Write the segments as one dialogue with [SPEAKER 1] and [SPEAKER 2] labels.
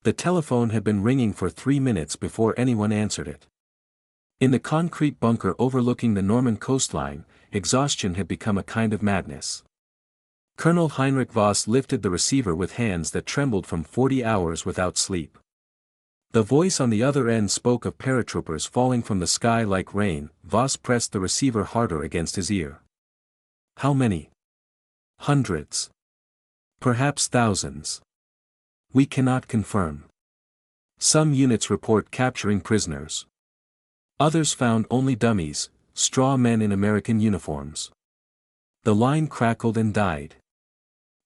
[SPEAKER 1] The telephone had been ringing for 3 minutes before anyone answered it. In the concrete bunker overlooking the Norman coastline, exhaustion had become a kind of madness. Colonel Heinrich Voss lifted the receiver with hands that trembled from 40 hours without sleep. The voice on the other end spoke of paratroopers falling from the sky like rain. Voss pressed the receiver harder against his ear. How many? Hundreds. Perhaps thousands. We cannot confirm. Some units report capturing prisoners. Others found only dummies, straw men in American uniforms. The line crackled and died.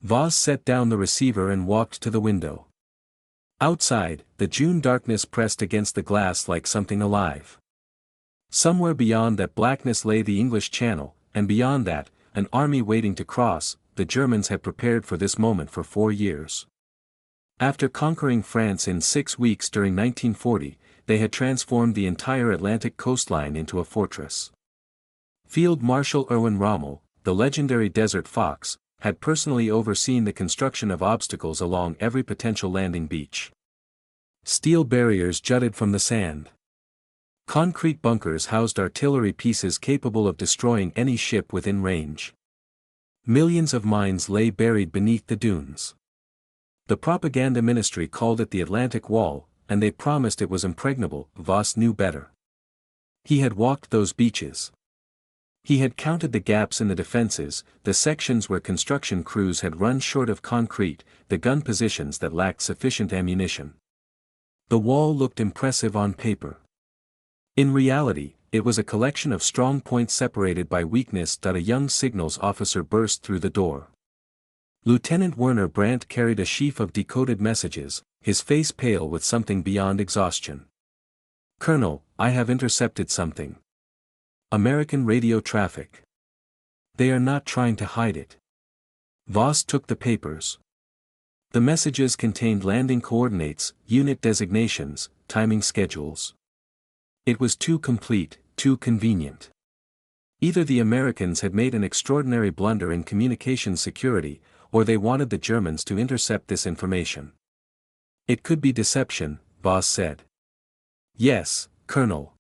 [SPEAKER 1] Voss set down the receiver and walked to the window. Outside, the June darkness pressed against the glass like something alive. Somewhere beyond that blackness lay the English Channel, and beyond that, an army waiting to cross. The Germans had prepared for this moment for 4 years. After conquering France in 6 weeks during 1940, they had transformed the entire Atlantic coastline into a fortress. Field Marshal Erwin Rommel, the legendary Desert Fox, had personally overseen the construction of obstacles along every potential landing beach. Steel barriers jutted from the sand. Concrete bunkers housed artillery pieces capable of destroying any ship within range. Millions of mines lay buried beneath the dunes. The propaganda ministry called it the Atlantic Wall, and they promised it was impregnable. Voss knew better. He had walked those beaches. He had counted the gaps in the defenses, the sections where construction crews had run short of concrete, the gun positions that lacked sufficient ammunition. The wall looked impressive on paper. In reality, it was a collection of strong points separated by weakness. A young signals officer burst through the door. Lieutenant Werner Brandt carried a sheaf of decoded messages, his face pale with something beyond exhaustion. "Colonel, I have intercepted something. American radio traffic. They are not trying to hide it." Voss took the papers. The messages contained landing coordinates, unit designations, timing schedules. It was too complete, too convenient. Either the Americans had made an extraordinary blunder in communication security, or they wanted the Germans to intercept this information. "It could be deception," Voss said. "Yes, Colonel.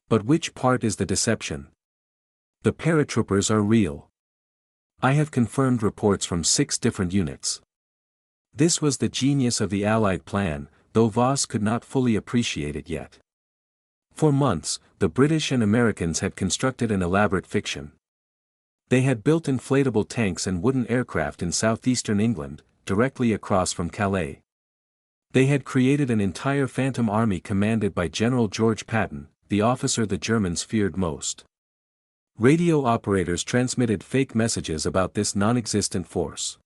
[SPEAKER 1] But which part is the deception? The paratroopers are real. I have confirmed reports from 6 different units." This was the genius of the Allied plan, though Voss could not fully appreciate it yet. For months, the British and Americans had constructed an elaborate fiction. They had built inflatable tanks and wooden aircraft in southeastern England, directly across from Calais. They had created an entire phantom army commanded by General George Patton, the officer the Germans feared most. Radio operators transmitted fake messages about this non-existent force.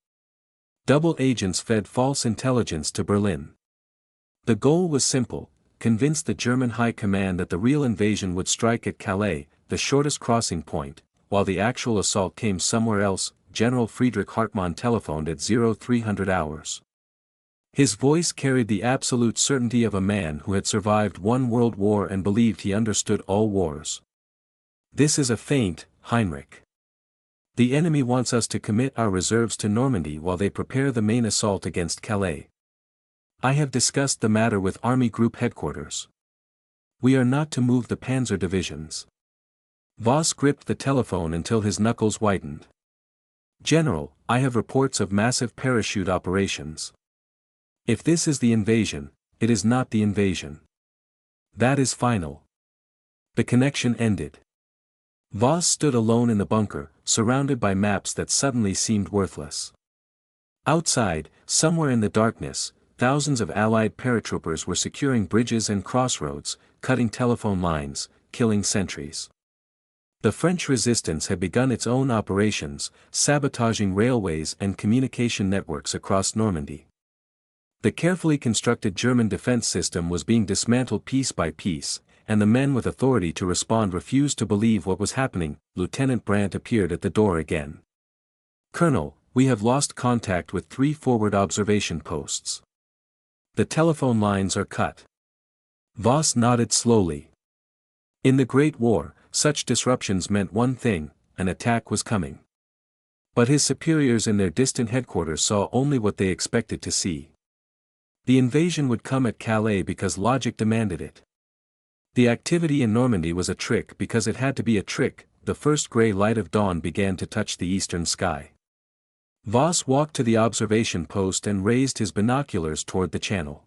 [SPEAKER 1] Double agents fed false intelligence to Berlin. The goal was simple: convince the German High Command that the real invasion would strike at Calais, the shortest crossing point, while the actual assault came somewhere else. General Friedrich Hartmann telephoned at 0300 hours. His voice carried the absolute certainty of a man who had survived 1 world war and believed he understood all wars. "This is a feint, Heinrich. The enemy wants us to commit our reserves to Normandy while they prepare the main assault against Calais. I have discussed the matter with Army Group Headquarters. We are not to move the panzer divisions." Voss gripped the telephone until his knuckles whitened. "General, I have reports of massive parachute operations. If this is the invasion, it is not the invasion. That is final." The connection ended. Voss stood alone in the bunker, surrounded by maps that suddenly seemed worthless. Outside, somewhere in the darkness, thousands of Allied paratroopers were securing bridges and crossroads, cutting telephone lines, killing sentries. The French resistance had begun its own operations, sabotaging railways and communication networks across Normandy. The carefully constructed German defense system was being dismantled piece by piece, and the men with authority to respond refused to believe what was happening. Lieutenant Brandt appeared at the door again. "Colonel, we have lost contact with 3 forward observation posts. The telephone lines are cut." Voss nodded slowly. In the Great War, such disruptions meant one thing: an attack was coming. But his superiors in their distant headquarters saw only what they expected to see. The invasion would come at Calais because logic demanded it. The activity in Normandy was a trick because it had to be a trick. The first grey light of dawn began to touch the eastern sky. Voss walked to the observation post and raised his binoculars toward the channel.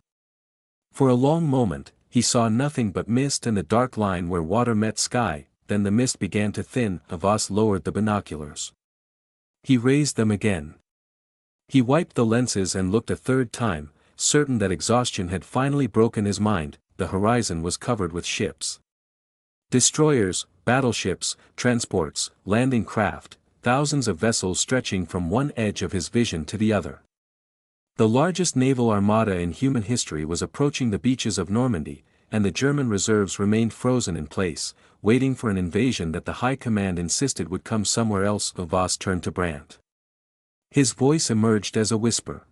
[SPEAKER 1] For a long moment, he saw nothing but mist and the dark line where water met sky. Then the mist began to thin. Voss lowered the binoculars. He raised them again. He wiped the lenses and looked a third time, certain that exhaustion had finally broken his mind. The horizon was covered with ships. Destroyers, battleships, transports, landing craft, thousands of vessels stretching from one edge of his vision to the other. The largest naval armada in human history was approaching the beaches of Normandy, and the German reserves remained frozen in place, waiting for an invasion that the High Command insisted would come somewhere else. Voss turned to Brandt. His voice emerged as a whisper.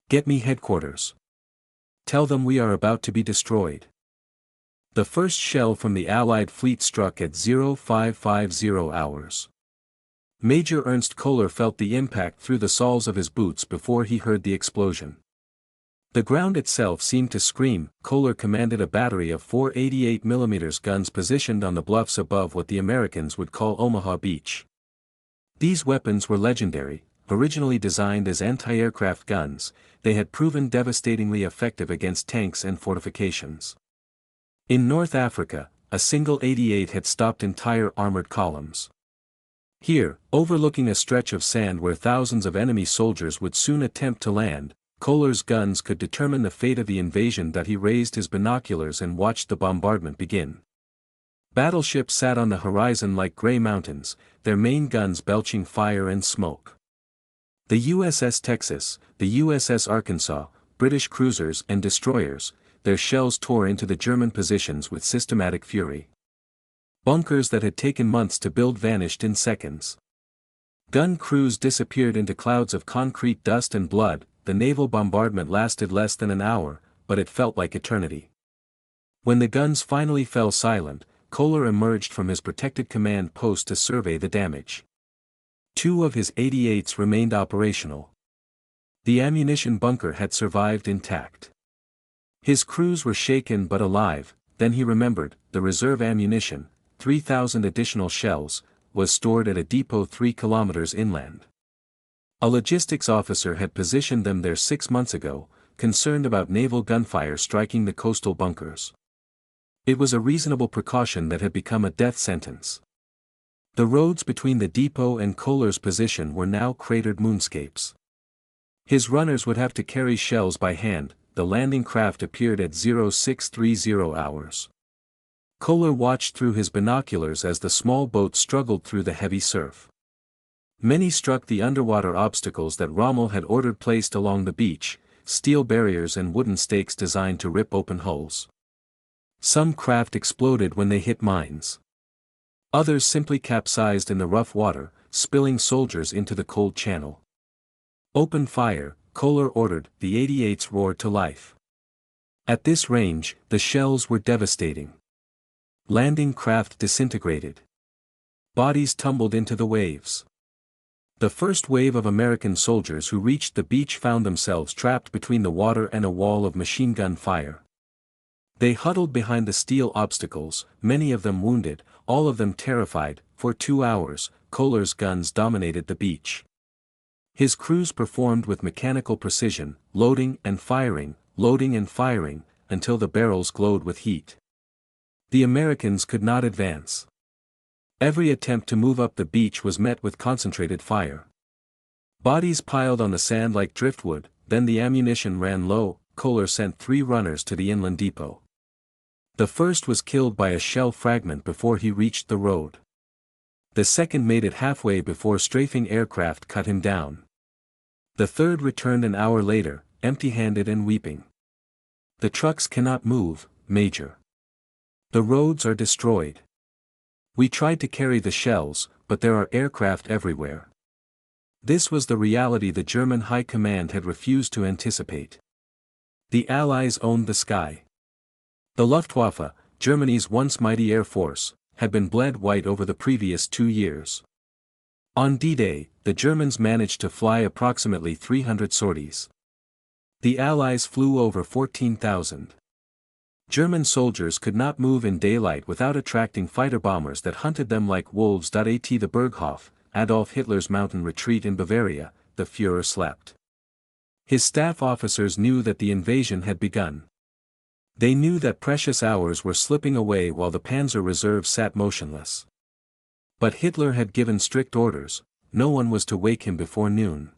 [SPEAKER 1] "Get me headquarters. Tell them we are about to be destroyed." The first shell from the Allied fleet struck at 0550 hours. Major Ernst Kohler felt the impact through the soles of his boots before he heard the explosion. The ground itself seemed to scream. Kohler commanded a battery of 4 88mm guns positioned on the bluffs above what the Americans would call Omaha Beach. These weapons were legendary. Originally designed as anti-aircraft guns, they had proven devastatingly effective against tanks and fortifications. In North Africa, a single 88 had stopped entire armored columns. Here, overlooking a stretch of sand where thousands of enemy soldiers would soon attempt to land, Kohler's guns could determine the fate of the invasion. That he raised his binoculars and watched the bombardment begin. Battleships sat on the horizon like gray mountains, their main guns belching fire and smoke. The USS Texas, the USS Arkansas, British cruisers and destroyers, their shells tore into the German positions with systematic fury. Bunkers that had taken months to build vanished in seconds. Gun crews disappeared into clouds of concrete dust and blood. The naval bombardment lasted less than an hour, but it felt like eternity. When the guns finally fell silent, Kohler emerged from his protected command post to survey the damage. 2 of his 88s remained operational. The ammunition bunker had survived intact. His crews were shaken but alive. Then he remembered, the reserve ammunition, 3,000 additional shells, was stored at a depot 3 kilometers inland. A logistics officer had positioned them there 6 months ago, concerned about naval gunfire striking the coastal bunkers. It was a reasonable precaution that had become a death sentence. The roads between the depot and Kohler's position were now cratered moonscapes. His runners would have to carry shells by hand. The landing craft appeared at 0630 hours. Kohler watched through his binoculars as the small boat struggled through the heavy surf. Many struck the underwater obstacles that Rommel had ordered placed along the beach, steel barriers and wooden stakes designed to rip open hulls. Some craft exploded when they hit mines. Others simply capsized in the rough water, spilling soldiers into the cold channel. "Open fire," Kohler ordered. The 88s roared to life. At this range, the shells were devastating. Landing craft disintegrated. Bodies tumbled into the waves. The first wave of American soldiers who reached the beach found themselves trapped between the water and a wall of machine gun fire. They huddled behind the steel obstacles, many of them wounded, all of them terrified. For 2 hours, Kohler's guns dominated the beach. His crews performed with mechanical precision, loading and firing, until the barrels glowed with heat. The Americans could not advance. Every attempt to move up the beach was met with concentrated fire. Bodies piled on the sand like driftwood. Then the ammunition ran low. Kohler sent 3 runners to the inland depot. The first was killed by a shell fragment before he reached the road. The second made it halfway before strafing aircraft cut him down. The third returned an hour later, empty-handed and weeping. "The trucks cannot move, Major. The roads are destroyed. We tried to carry the shells, but there are aircraft everywhere." This was the reality the German High Command had refused to anticipate. The Allies owned the sky. The Luftwaffe, Germany's once mighty air force, had been bled white over the previous 2 years. On D-Day, the Germans managed to fly approximately 300 sorties. The Allies flew over 14,000. German soldiers could not move in daylight without attracting fighter bombers that hunted them like wolves. At the Berghof, Adolf Hitler's mountain retreat in Bavaria, the Führer slept. His staff officers knew that the invasion had begun. They knew that precious hours were slipping away while the Panzer Reserve sat motionless. But Hitler had given strict orders: no one was to wake him before noon.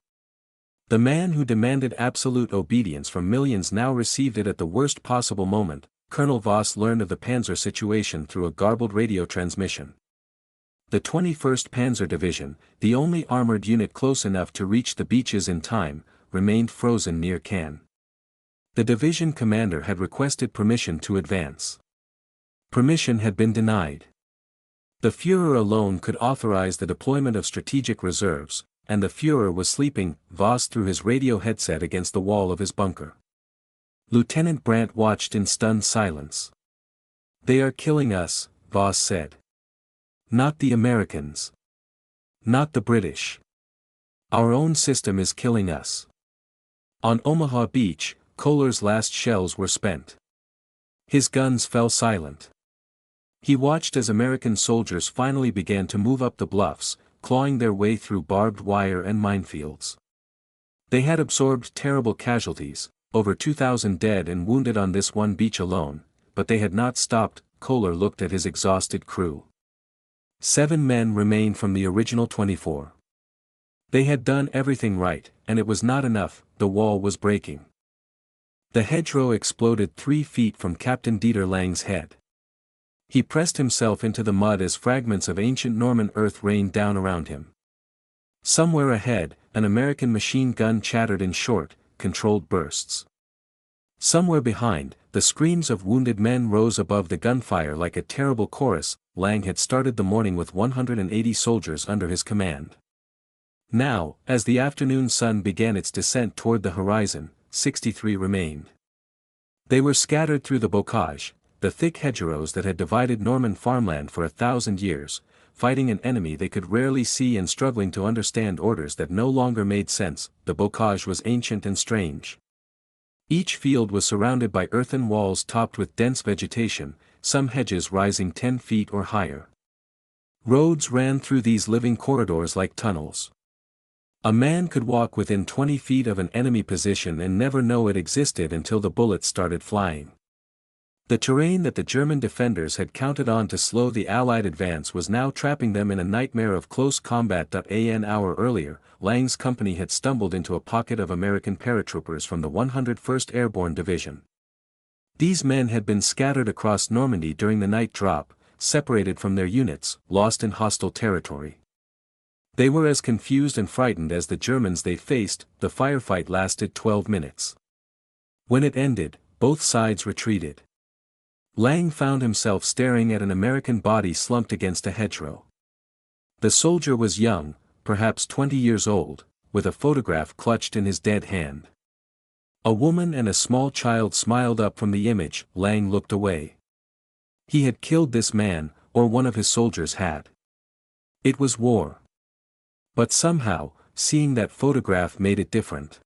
[SPEAKER 1] The man who demanded absolute obedience from millions now received it at the worst possible moment. Colonel Voss learned of the Panzer situation through a garbled radio transmission. The 21st Panzer Division, the only armored unit close enough to reach the beaches in time, remained frozen near Cannes. The division commander had requested permission to advance. Permission had been denied. The Führer alone could authorize the deployment of strategic reserves, and the Führer was sleeping. Voss threw his radio headset against the wall of his bunker. Lieutenant Brandt watched in stunned silence. "They are killing us," Voss said. "Not the Americans. Not the British. Our own system is killing us." On Omaha Beach, Kohler's last shells were spent. His guns fell silent. He watched as American soldiers finally began to move up the bluffs, clawing their way through barbed wire and minefields. They had absorbed terrible casualties, over 2,000 dead and wounded on this one beach alone, but they had not stopped. Kohler looked at his exhausted crew. 7 men remained from the original 24. They had done everything right, and it was not enough. The wall was breaking. The hedgerow exploded 3 feet from Captain Dieter Lang's head. He pressed himself into the mud as fragments of ancient Norman earth rained down around him. Somewhere ahead, an American machine gun chattered in short, controlled bursts. Somewhere behind, the screams of wounded men rose above the gunfire like a terrible chorus. Lang had started the morning with 180 soldiers under his command. Now, as the afternoon sun began its descent toward the horizon, 63 remained. They were scattered through the bocage, the thick hedgerows that had divided Norman farmland for 1,000 years, fighting an enemy they could rarely see and struggling to understand orders that no longer made sense. The bocage was ancient and strange. Each field was surrounded by earthen walls topped with dense vegetation, some hedges rising 10 feet or higher. Roads ran through these living corridors like tunnels. A man could walk within 20 feet of an enemy position and never know it existed until the bullets started flying. The terrain that the German defenders had counted on to slow the Allied advance was now trapping them in a nightmare of close combat. An hour earlier, Lang's company had stumbled into a pocket of American paratroopers from the 101st Airborne Division. These men had been scattered across Normandy during the night drop, separated from their units, lost in hostile territory. They were as confused and frightened as the Germans they faced. The firefight lasted 12 minutes. When it ended, both sides retreated. Lang found himself staring at an American body slumped against a hedgerow. The soldier was young, perhaps 20 years old, with a photograph clutched in his dead hand. A woman and a small child smiled up from the image. Lang looked away. He had killed this man, or one of his soldiers had. It was war. But somehow, seeing that photograph made it different.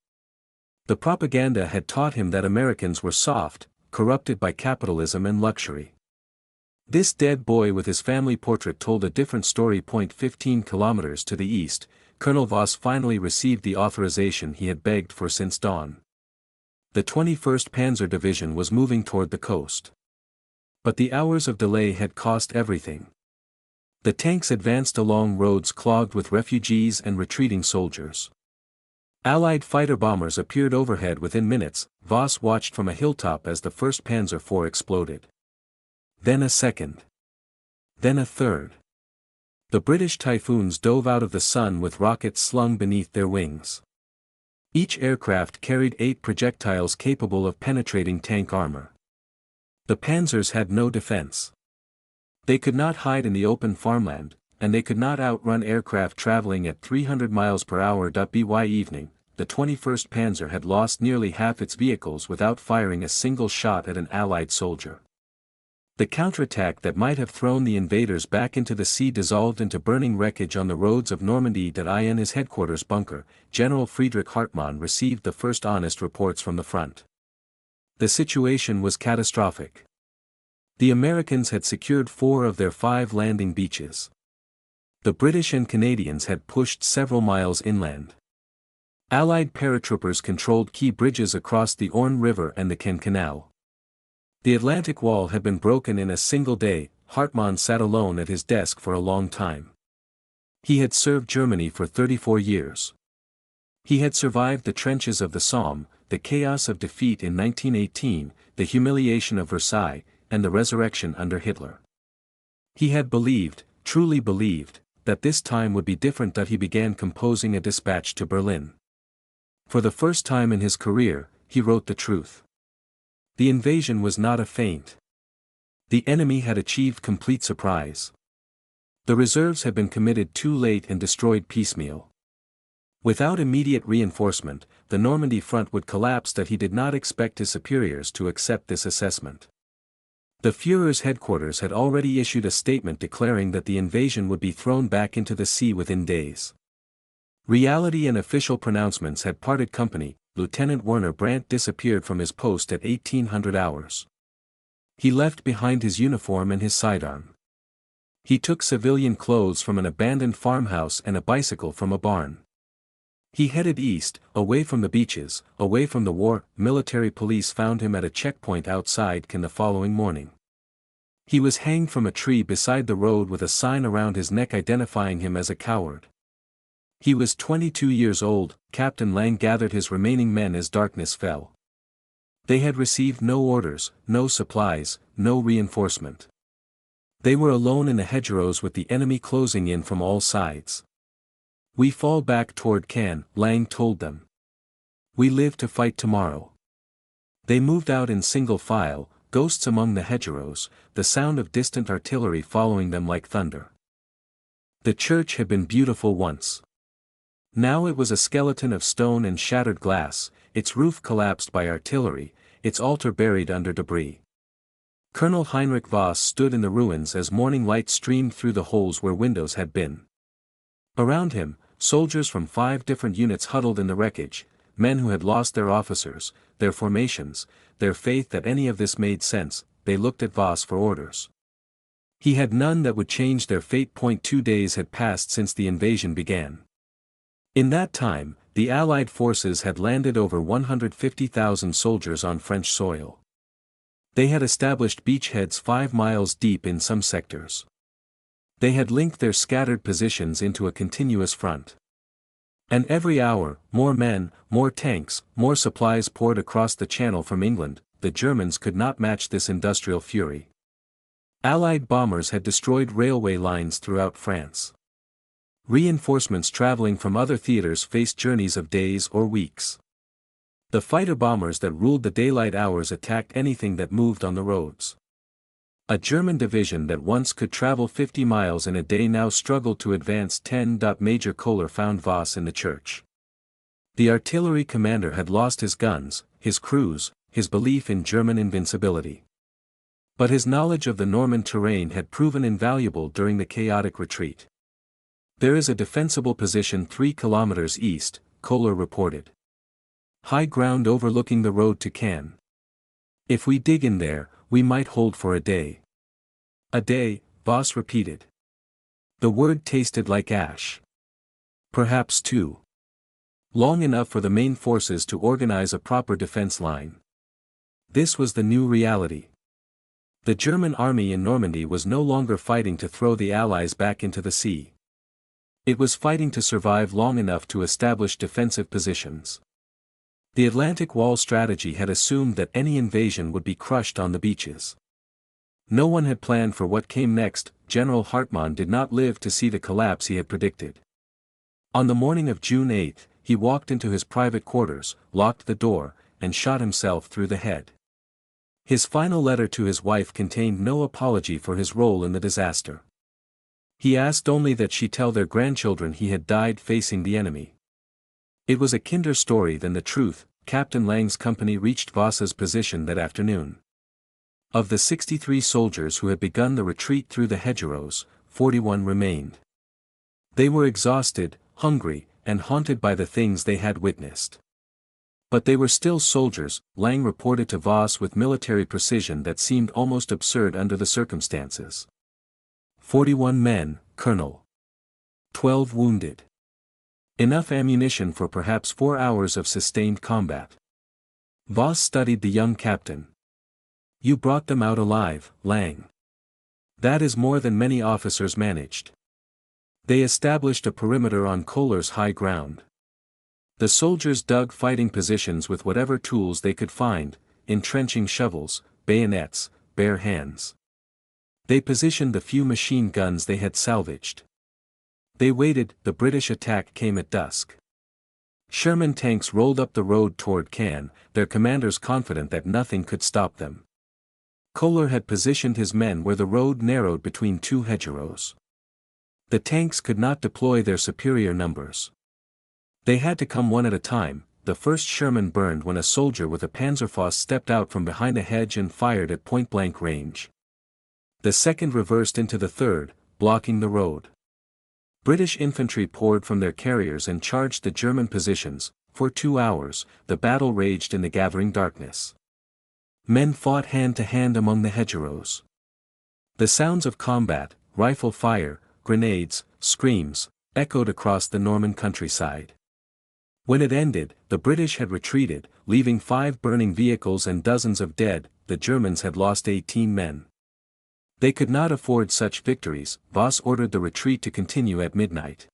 [SPEAKER 1] The propaganda had taught him that Americans were soft, corrupted by capitalism and luxury. This dead boy with his family portrait told a different story. 15 kilometers to the east, Colonel Voss finally received the authorization he had begged for since dawn. The 21st Panzer Division was moving toward the coast. But the hours of delay had cost everything. The tanks advanced along roads clogged with refugees and retreating soldiers. Allied fighter bombers appeared overhead within minutes. Voss watched from a hilltop as the 1st Panzer IV exploded. Then a second. Then a third. The British Typhoons dove out of the sun with rockets slung beneath their wings. Each aircraft carried 8 projectiles capable of penetrating tank armor. The Panzers had no defense. They could not hide in the open farmland, and they could not outrun aircraft traveling at 300 miles per hour. By evening, the 21st Panzer had lost nearly half its vehicles without firing a single shot at an Allied soldier. The counterattack that might have thrown the invaders back into the sea dissolved into burning wreckage on the roads of Normandy. In his headquarters bunker, General Friedrich Hartmann received the first honest reports from the front. The situation was catastrophic. The Americans had secured 4 of their 5 landing beaches. The British and Canadians had pushed several miles inland. Allied paratroopers controlled key bridges across the Orne River and the Caen Canal. The Atlantic Wall had been broken in a single day. Hartmann sat alone at his desk for a long time. He had served Germany for 34 years. He had survived the trenches of the Somme, the chaos of defeat in 1918, the humiliation of Versailles, and the resurrection under Hitler. He had believed, truly believed, that this time would be different. He began composing a dispatch to Berlin. For the first time in his career, he wrote the truth. The invasion was not a feint. The enemy had achieved complete surprise. The reserves had been committed too late and destroyed piecemeal. Without immediate reinforcement, the Normandy front would collapse. He did not expect his superiors to accept this assessment. The Führer's headquarters had already issued a statement declaring that the invasion would be thrown back into the sea within days. Reality and official pronouncements had parted company. Lieutenant Werner Brandt disappeared from his post at 1800 hours. He left behind his uniform and his sidearm. He took civilian clothes from an abandoned farmhouse and a bicycle from a barn. He headed east, away from the beaches, away from the war. Military police found him at a checkpoint outside Caen the following morning. He was hanged from a tree beside the road with a sign around his neck identifying him as a coward. He was 22 years old. Captain Lang gathered his remaining men as darkness fell. They had received no orders, no supplies, no reinforcement. They were alone in the hedgerows with the enemy closing in from all sides. "We fall back toward Caen," Lang told them. "We live to fight tomorrow." They moved out in single file, ghosts among the hedgerows, the sound of distant artillery following them like thunder. The church had been beautiful once. Now it was a skeleton of stone and shattered glass, its roof collapsed by artillery, its altar buried under debris. Colonel Heinrich Voss stood in the ruins as morning light streamed through the holes where windows had been. Around him, soldiers from 5 different units huddled in the wreckage, men who had lost their officers, their formations, their faith that any of this made sense. They looked at Voss for orders. He had none that would change their fate. 2 days had passed since the invasion began. In that time, the Allied forces had landed over 150,000 soldiers on French soil. They had established beachheads 5 miles deep in some sectors. They had linked their scattered positions into a continuous front. And every hour, more men, more tanks, more supplies poured across the Channel from England. The Germans could not match this industrial fury. Allied bombers had destroyed railway lines throughout France. Reinforcements traveling from other theaters faced journeys of days or weeks. The fighter bombers that ruled the daylight hours attacked anything that moved on the roads. A German division that once could travel 50 miles in a day now struggled to advance 10. Major Kohler found Voss in the church. The artillery commander had lost his guns, his crews, his belief in German invincibility. But his knowledge of the Norman terrain had proven invaluable during the chaotic retreat. "There is a defensible position 3 kilometers east," Kohler reported. "High ground overlooking the road to Caen. If we dig in there, we might hold for a day." "A day," Voss repeated. The word tasted like ash. "Perhaps 2. Long enough for the main forces to organize a proper defense line." This was the new reality. The German army in Normandy was no longer fighting to throw the Allies back into the sea. It was fighting to survive long enough to establish defensive positions. The Atlantic Wall strategy had assumed that any invasion would be crushed on the beaches. No one had planned for what came next. General Hartmann did not live to see the collapse he had predicted. On the morning of June 8, he walked into his private quarters, locked the door, and shot himself through the head. His final letter to his wife contained no apology for his role in the disaster. He asked only that she tell their grandchildren he had died facing the enemy. It was a kinder story than the truth. Captain Lang's company reached Voss's position that afternoon. Of the 63 soldiers who had begun the retreat through the hedgerows, 41 remained. They were exhausted, hungry, and haunted by the things they had witnessed. But they were still soldiers, Lang reported to Voss with military precision that seemed almost absurd under the circumstances. 41 men, Colonel. 12 wounded. Enough ammunition for perhaps 4 hours of sustained combat. Voss studied the young captain. You brought them out alive, Lang. That is more than many officers managed. They established a perimeter on Kohler's high ground. The soldiers dug fighting positions with whatever tools they could find, entrenching shovels, bayonets, bare hands. They positioned the few machine guns they had salvaged. They waited. The British attack came at dusk. Sherman tanks rolled up the road toward Cannes, their commanders confident that nothing could stop them. Kohler had positioned his men where the road narrowed between two hedgerows. The tanks could not deploy their superior numbers. They had to come one at a time. The first Sherman burned when a soldier with a Panzerfaust stepped out from behind a hedge and fired at point-blank range. The second reversed into the third, blocking the road. British infantry poured from their carriers and charged the German positions. For 2 hours, the battle raged in the gathering darkness. Men fought hand to hand among the hedgerows. The sounds of combat, rifle fire, grenades, screams, echoed across the Norman countryside. When it ended, the British had retreated, leaving 5 burning vehicles and dozens of dead. The Germans had lost 18 men. They could not afford such victories. Voss ordered the retreat to continue at midnight.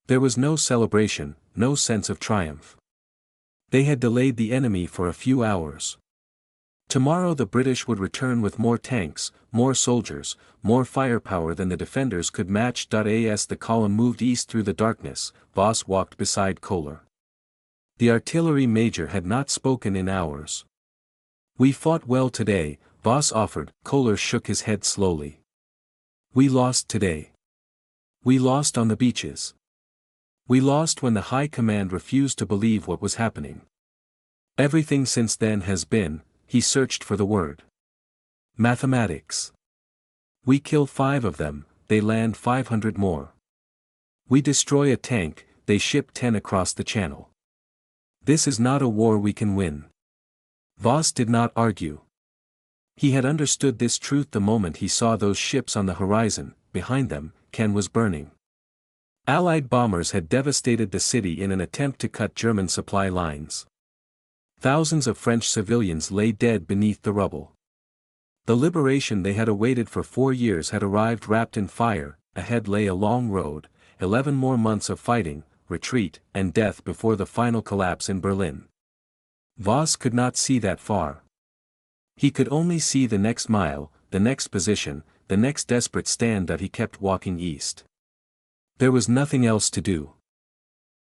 [SPEAKER 1] There was no celebration, no sense of triumph. They had delayed the enemy for a few hours. Tomorrow the British would return with more tanks, more soldiers, more firepower than the defenders could match. As the column moved east through the darkness, Voss walked beside Kohler. The artillery major had not spoken in hours. We fought well today, Voss offered. Kohler shook his head slowly. We lost today. We lost on the beaches. We lost when the High Command refused to believe what was happening. Everything since then has been, he searched for the word. Mathematics. We kill 5 of them, they land 500 more. We destroy a tank, they ship 10 across the channel. This is not a war we can win. Voss did not argue. He had understood this truth the moment he saw those ships on the horizon. Behind them, Cannes was burning. Allied bombers had devastated the city in an attempt to cut German supply lines. Thousands of French civilians lay dead beneath the rubble. The liberation they had awaited for 4 years had arrived wrapped in fire. Ahead lay a long road, 11 more months of fighting, retreat, and death before the final collapse in Berlin. Voss could not see that far. He could only see the next mile, the next position, the next desperate stand. He kept walking east. There was nothing else to do.